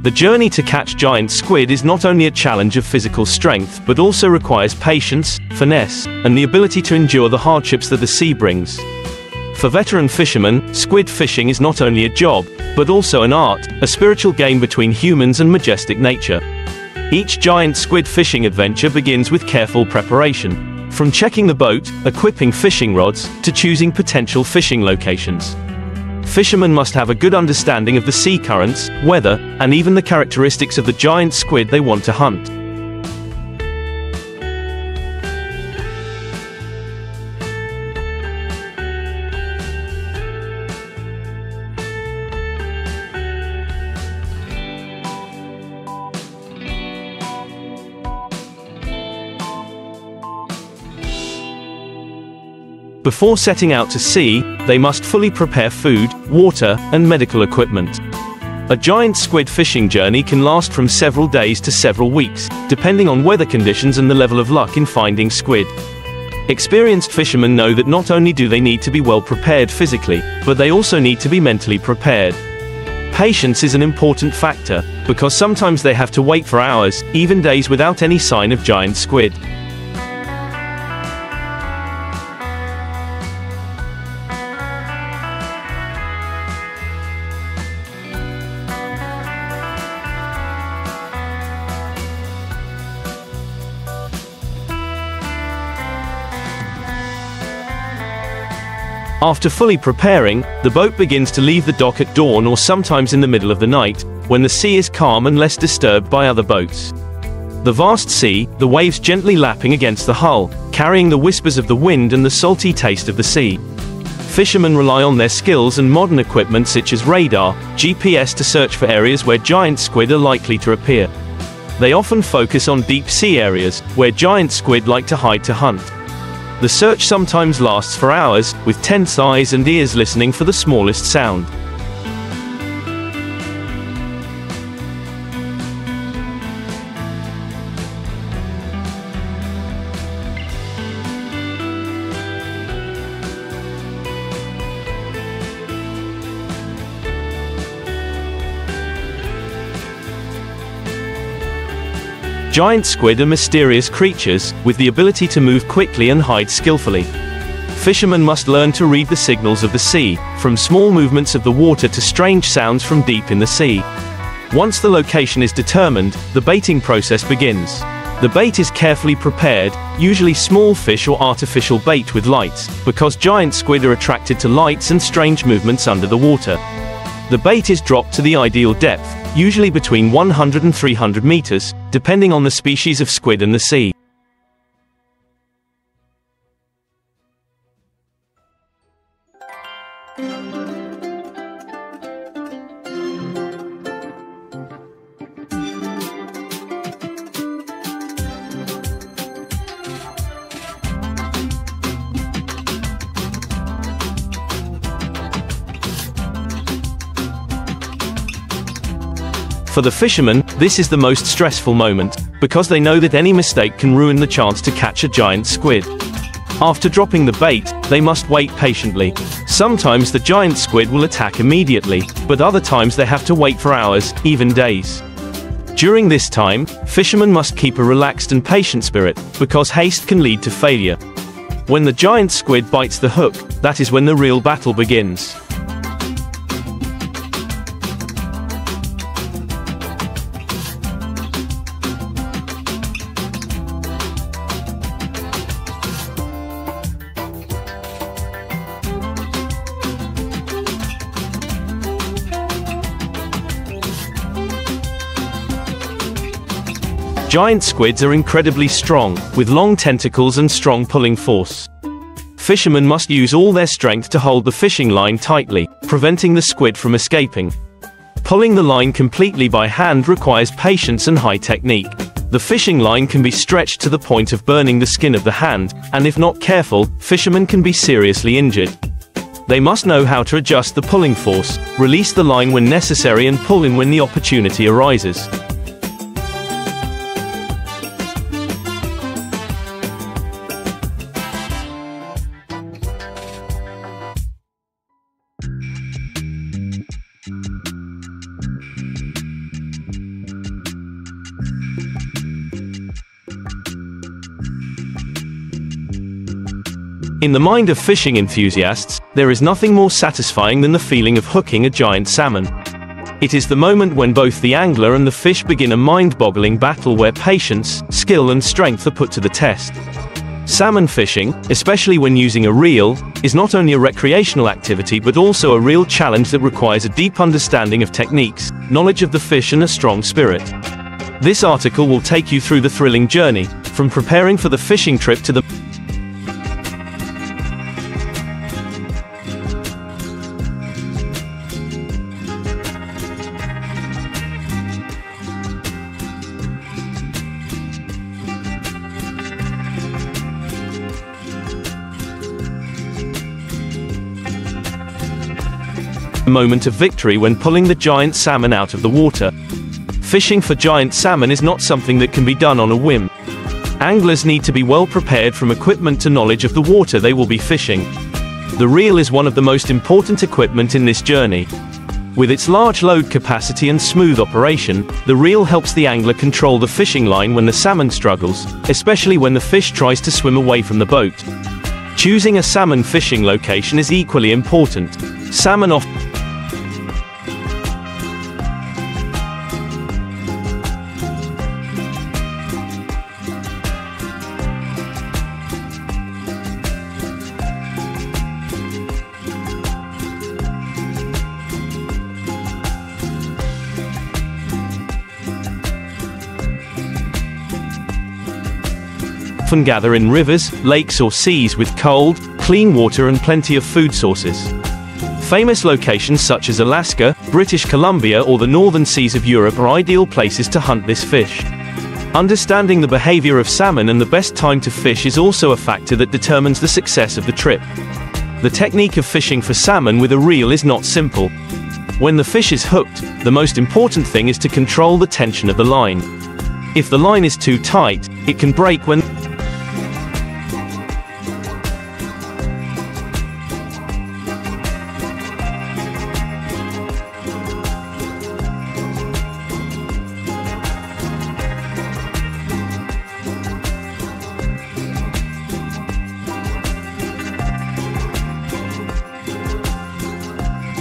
The journey to catch giant squid is not only a challenge of physical strength but also requires patience, finesse, and the ability to endure the hardships that the sea brings. For veteran fishermen, squid fishing is not only a job, but also an art, a spiritual game between humans and majestic nature. Each giant squid fishing adventure begins with careful preparation. From checking the boat, equipping fishing rods, to choosing potential fishing locations. Fishermen must have a good understanding of the sea currents, weather, and even the characteristics of the giant squid they want to hunt. Before setting out to sea, they must fully prepare food, water, and medical equipment. A giant squid fishing journey can last from several days to several weeks, depending on weather conditions and the level of luck in finding squid. Experienced fishermen know that not only do they need to be well prepared physically, but they also need to be mentally prepared. Patience is an important factor, because sometimes they have to wait for hours, even days without any sign of giant squid. After fully preparing, the boat begins to leave the dock at dawn or sometimes in the middle of the night, when the sea is calm and less disturbed by other boats. The vast sea, the waves gently lapping against the hull, carrying the whispers of the wind and the salty taste of the sea. Fishermen rely on their skills and modern equipment such as radar, GPS to search for areas where giant squid are likely to appear. They often focus on deep sea areas, where giant squid like to hide to hunt. The search sometimes lasts for hours, with tense eyes and ears listening for the smallest sound. Giant squid are mysterious creatures, with the ability to move quickly and hide skillfully. Fishermen must learn to read the signals of the sea, from small movements of the water to strange sounds from deep in the sea. Once the location is determined, the baiting process begins. The bait is carefully prepared, usually small fish or artificial bait with lights, because giant squid are attracted to lights and strange movements under the water. The bait is dropped to the ideal depth, usually between 100 and 300 meters, depending on the species of squid and the sea. For the fishermen, this is the most stressful moment, because they know that any mistake can ruin the chance to catch a giant squid. After dropping the bait, they must wait patiently. Sometimes the giant squid will attack immediately, but other times they have to wait for hours, even days. During this time, fishermen must keep a relaxed and patient spirit, because haste can lead to failure. When the giant squid bites the hook, that is when the real battle begins. Giant squids are incredibly strong, with long tentacles and strong pulling force. Fishermen must use all their strength to hold the fishing line tightly, preventing the squid from escaping. Pulling the line completely by hand requires patience and high technique. The fishing line can be stretched to the point of burning the skin of the hand, and if not careful, fishermen can be seriously injured. They must know how to adjust the pulling force, release the line when necessary and pull in when the opportunity arises. In the mind of fishing enthusiasts, there is nothing more satisfying than the feeling of hooking a giant salmon. It is the moment when both the angler and the fish begin a mind-boggling battle where patience, skill and strength are put to the test. Salmon fishing, especially when using a reel, is not only a recreational activity but also a real challenge that requires a deep understanding of techniques, knowledge of the fish and a strong spirit. This article will take you through the thrilling journey, from preparing for the fishing trip to the moment of victory when pulling the giant salmon out of the water. Fishing for giant salmon is not something that can be done on a whim. Anglers need to be well prepared from equipment to knowledge of the water they will be fishing. The reel is one of the most important equipment in this journey. With its large load capacity and smooth operation, the reel helps the angler control the fishing line when the salmon struggles, especially when the fish tries to swim away from the boat. Choosing a salmon fishing location is equally important. Salmon often gather in rivers, lakes or seas with cold, clean water and plenty of food sources. Famous locations such as Alaska, British Columbia or the northern seas of Europe are ideal places to hunt this fish. Understanding the behavior of salmon and the best time to fish is also a factor that determines the success of the trip. The technique of fishing for salmon with a reel is not simple. When the fish is hooked, the most important thing is to control the tension of the line. If the line is too tight, it can break when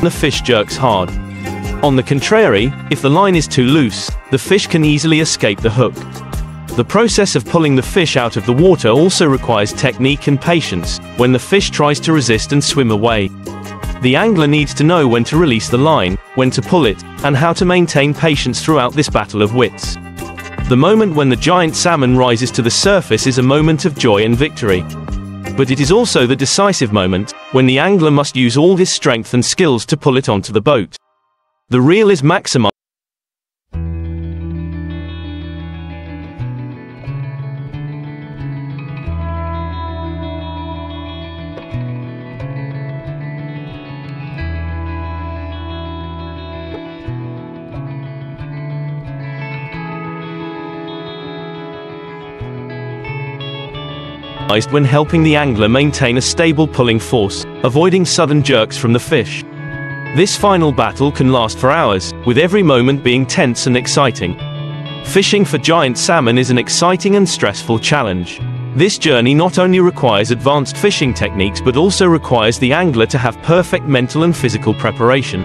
the fish jerks hard. On the contrary, if the line is too loose, the fish can easily escape the hook. The process of pulling the fish out of the water also requires technique and patience, when the fish tries to resist and swim away. The angler needs to know when to release the line, when to pull it, and how to maintain patience throughout this battle of wits. The moment when the giant salmon rises to the surface is a moment of joy and victory. But it is also the decisive moment, when the angler must use all his strength and skills to pull it onto the boat. The reel is maximized. When helping the angler maintain a stable pulling force, avoiding sudden jerks from the fish. This final battle can last for hours, with every moment being tense and exciting. Fishing for giant salmon is an exciting and stressful challenge. This journey not only requires advanced fishing techniques but also requires the angler to have perfect mental and physical preparation.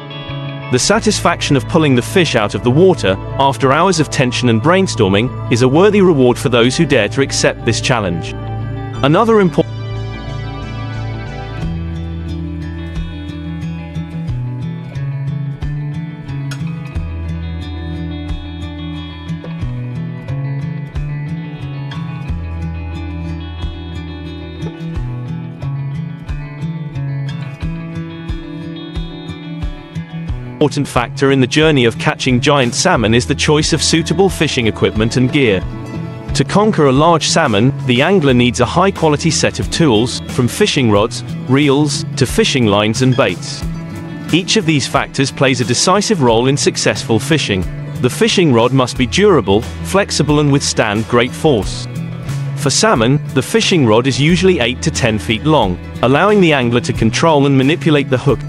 The satisfaction of pulling the fish out of the water, after hours of tension and brainstorming, is a worthy reward for those who dare to accept this challenge. Another important factor in the journey of catching giant salmon is the choice of suitable fishing equipment and gear. To conquer a large salmon, the angler needs a high-quality set of tools, from fishing rods, reels, to fishing lines and baits. Each of these factors plays a decisive role in successful fishing. The fishing rod must be durable, flexible and withstand great force. For salmon, the fishing rod is usually 8 to 10 feet long, allowing the angler to control and manipulate the hook.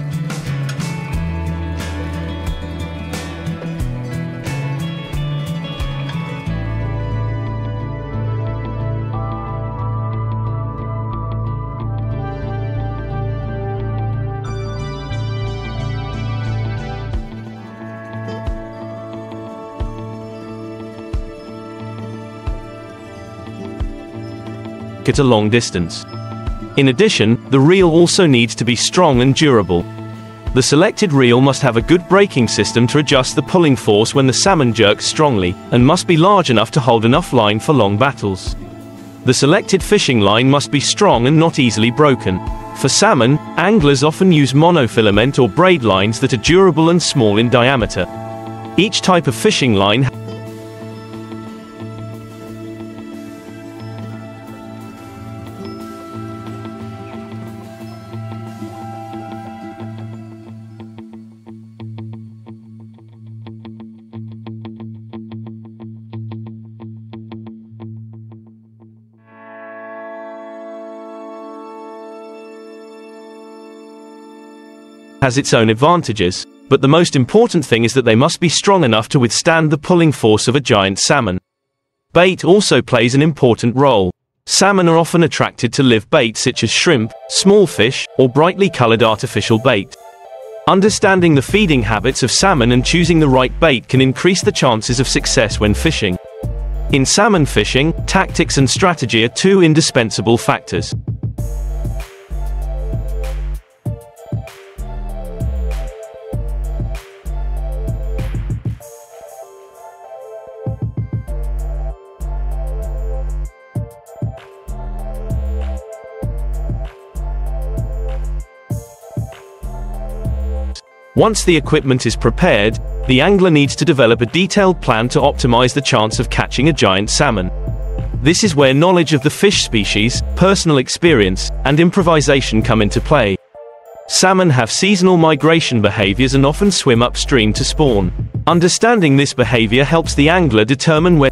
at a long distance. In addition, the reel also needs to be strong and durable. The selected reel must have a good braking system to adjust the pulling force when the salmon jerks strongly, and must be large enough to hold enough line for long battles. The selected fishing line must be strong and not easily broken. For salmon, anglers often use monofilament or braid lines that are durable and small in diameter. Each type of fishing line has its own advantages, but the most important thing is that they must be strong enough to withstand the pulling force of a giant salmon. Bait also plays an important role. Salmon are often attracted to live bait such as shrimp, small fish, or brightly colored artificial bait. Understanding the feeding habits of salmon and choosing the right bait can increase the chances of success when fishing. In salmon fishing, tactics and strategy are two indispensable factors. Once the equipment is prepared, the angler needs to develop a detailed plan to optimize the chance of catching a giant salmon. This is where knowledge of the fish species, personal experience, and improvisation come into play. Salmon have seasonal migration behaviors and often swim upstream to spawn. Understanding this behavior helps the angler determine where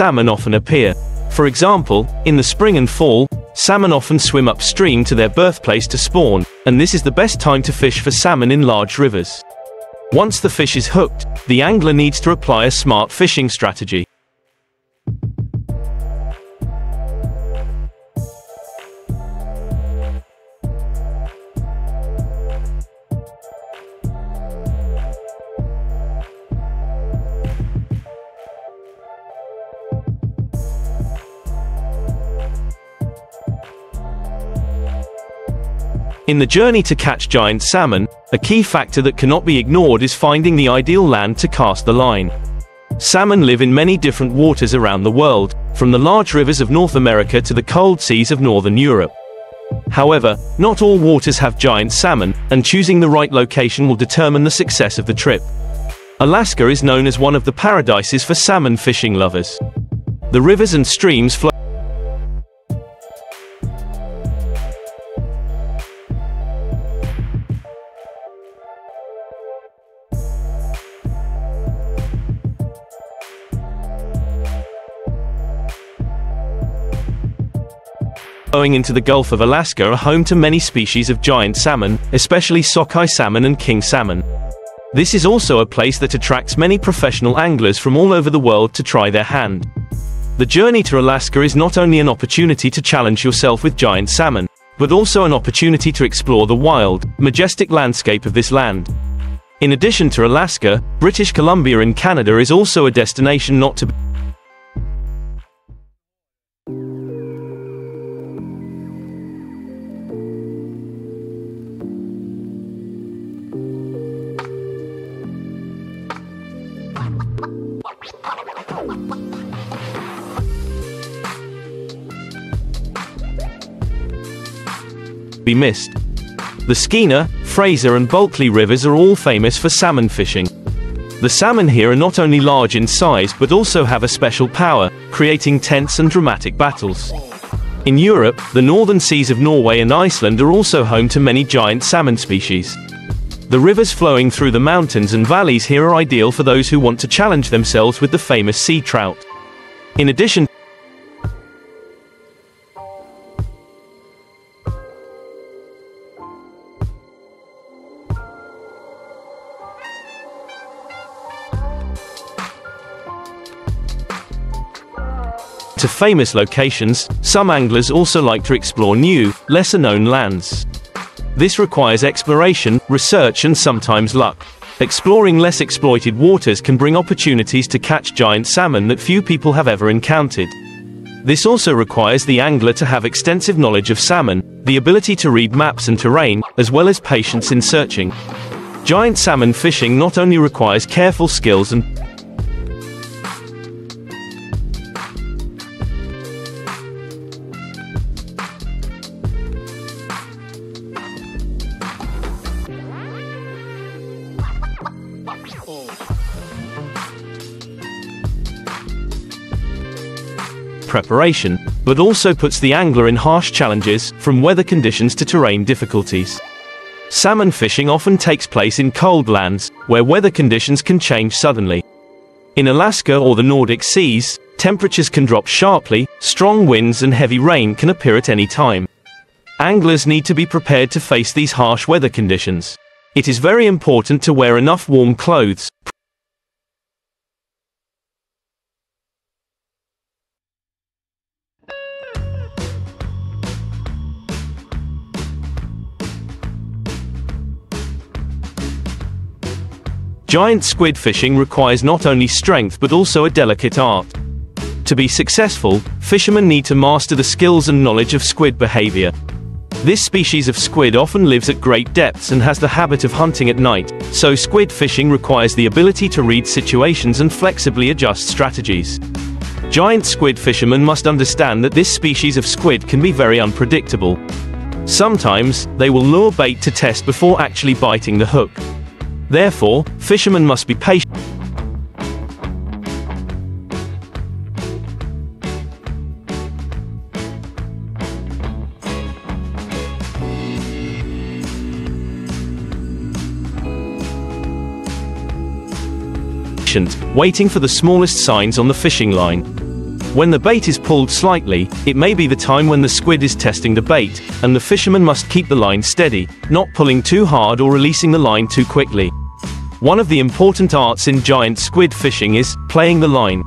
salmon often appear. For example, in the spring and fall, salmon often swim upstream to their birthplace to spawn, and this is the best time to fish for salmon in large rivers. Once the fish is hooked, the angler needs to apply a smart fishing strategy. In the journey to catch giant salmon, a key factor that cannot be ignored is finding the ideal land to cast the line. Salmon live in many different waters around the world, from the large rivers of North America to the cold seas of Northern Europe. However, not all waters have giant salmon, and choosing the right location will determine the success of the trip. Alaska is known as one of the paradises for salmon fishing lovers. The rivers and streams flow flowing into the Gulf of Alaska are home to many species of giant salmon, especially sockeye salmon and king salmon. This is also a place that attracts many professional anglers from all over the world to try their hand. The journey to Alaska is not only an opportunity to challenge yourself with giant salmon, but also an opportunity to explore the wild, majestic landscape of this land. In addition to Alaska, British Columbia in Canada is also a destination not to be missed. The Skeena, Fraser and Bulkley rivers are all famous for salmon fishing. The salmon here are not only large in size but also have a special power, creating tense and dramatic battles. In Europe, the northern seas of Norway and Iceland are also home to many giant salmon species. The rivers flowing through the mountains and valleys here are ideal for those who want to challenge themselves with the famous sea trout. In addition, to famous locations, some anglers also like to explore new, lesser-known lands. This requires exploration, research and sometimes luck. Exploring less exploited waters can bring opportunities to catch giant salmon that few people have ever encountered. This also requires the angler to have extensive knowledge of salmon, the ability to read maps and terrain, as well as patience in searching. Giant salmon fishing not only requires careful skills and preparation, but also puts the angler in harsh challenges, from weather conditions to terrain difficulties. Salmon fishing often takes place in cold lands, where weather conditions can change suddenly. In Alaska or the Nordic seas, temperatures can drop sharply, strong winds and heavy rain can appear at any time. Anglers need to be prepared to face these harsh weather conditions. It is very important to wear enough warm clothes, Giant squid fishing requires not only strength but also a delicate art. To be successful, fishermen need to master the skills and knowledge of squid behavior. This species of squid often lives at great depths and has the habit of hunting at night, so squid fishing requires the ability to read situations and flexibly adjust strategies. Giant squid fishermen must understand that this species of squid can be very unpredictable. Sometimes, they will lure bait to test before actually biting the hook. Therefore, fishermen must be patient. Waiting for the smallest signs on the fishing line. When the bait is pulled slightly, it may be the time when the squid is testing the bait, and the fisherman must keep the line steady, not pulling too hard or releasing the line too quickly. One of the important arts in giant squid fishing is playing the line.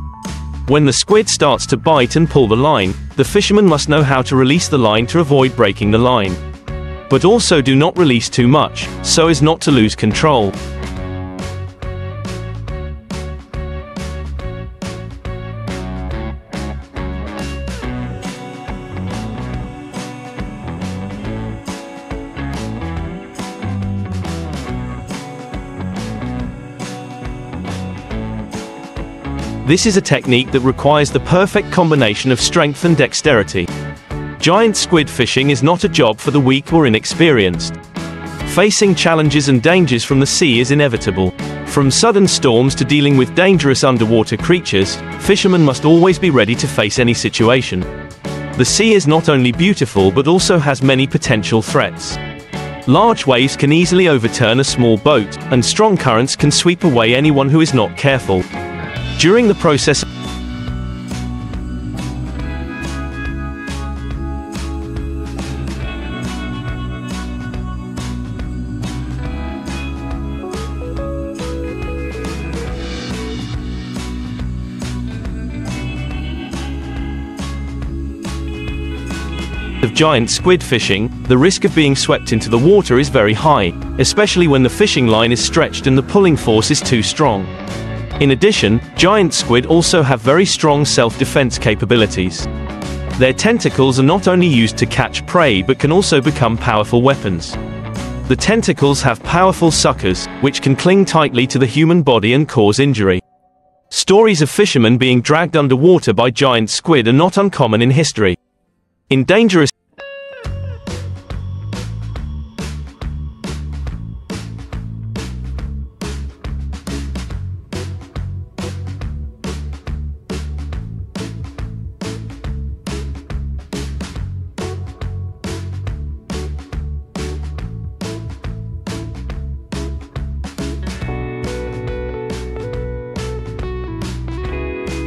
When the squid starts to bite and pull the line, the fisherman must know how to release the line to avoid breaking the line. But also do not release too much, so as not to lose control. This is a technique that requires the perfect combination of strength and dexterity. Giant squid fishing is not a job for the weak or inexperienced. Facing challenges and dangers from the sea is inevitable. From sudden storms to dealing with dangerous underwater creatures, fishermen must always be ready to face any situation. The sea is not only beautiful but also has many potential threats. Large waves can easily overturn a small boat, and strong currents can sweep away anyone who is not careful. During the process of giant squid fishing, the risk of being swept into the water is very high, especially when the fishing line is stretched and the pulling force is too strong. In addition, giant squid also have very strong self-defense capabilities. Their tentacles are not only used to catch prey but can also become powerful weapons. The tentacles have powerful suckers, which can cling tightly to the human body and cause injury. Stories of fishermen being dragged underwater by giant squid are not uncommon in history. In dangerous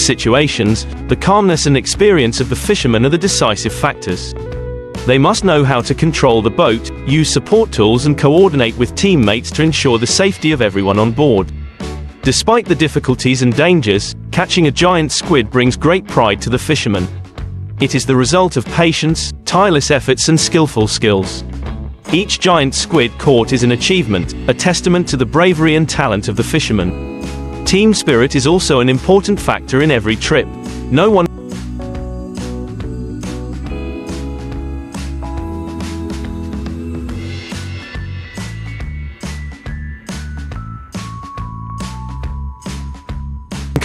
situations, the calmness and experience of the fishermen are the decisive factors. They must know how to control the boat, use support tools and coordinate with teammates to ensure the safety of everyone on board. Despite the difficulties and dangers, Catching a giant squid brings great pride to the fisherman. It is the result of patience, tireless efforts and skillful skills. Each giant squid caught is an achievement, a testament to the bravery and talent of the fisherman. Team spirit is also an important factor in every trip. No one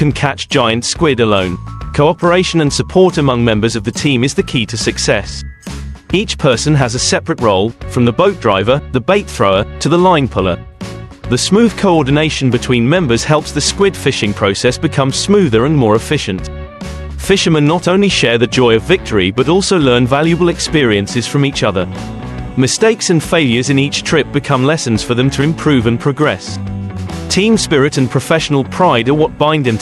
can catch giant squid alone. Cooperation and support among members of the team is the key to success. Each person has a separate role, from the boat driver, the bait thrower, to the line puller. The smooth coordination between members helps the squid fishing process become smoother and more efficient. Fishermen not only share the joy of victory but also learn valuable experiences from each other. Mistakes and failures in each trip become lessons for them to improve and progress. Team spirit and professional pride are what bind them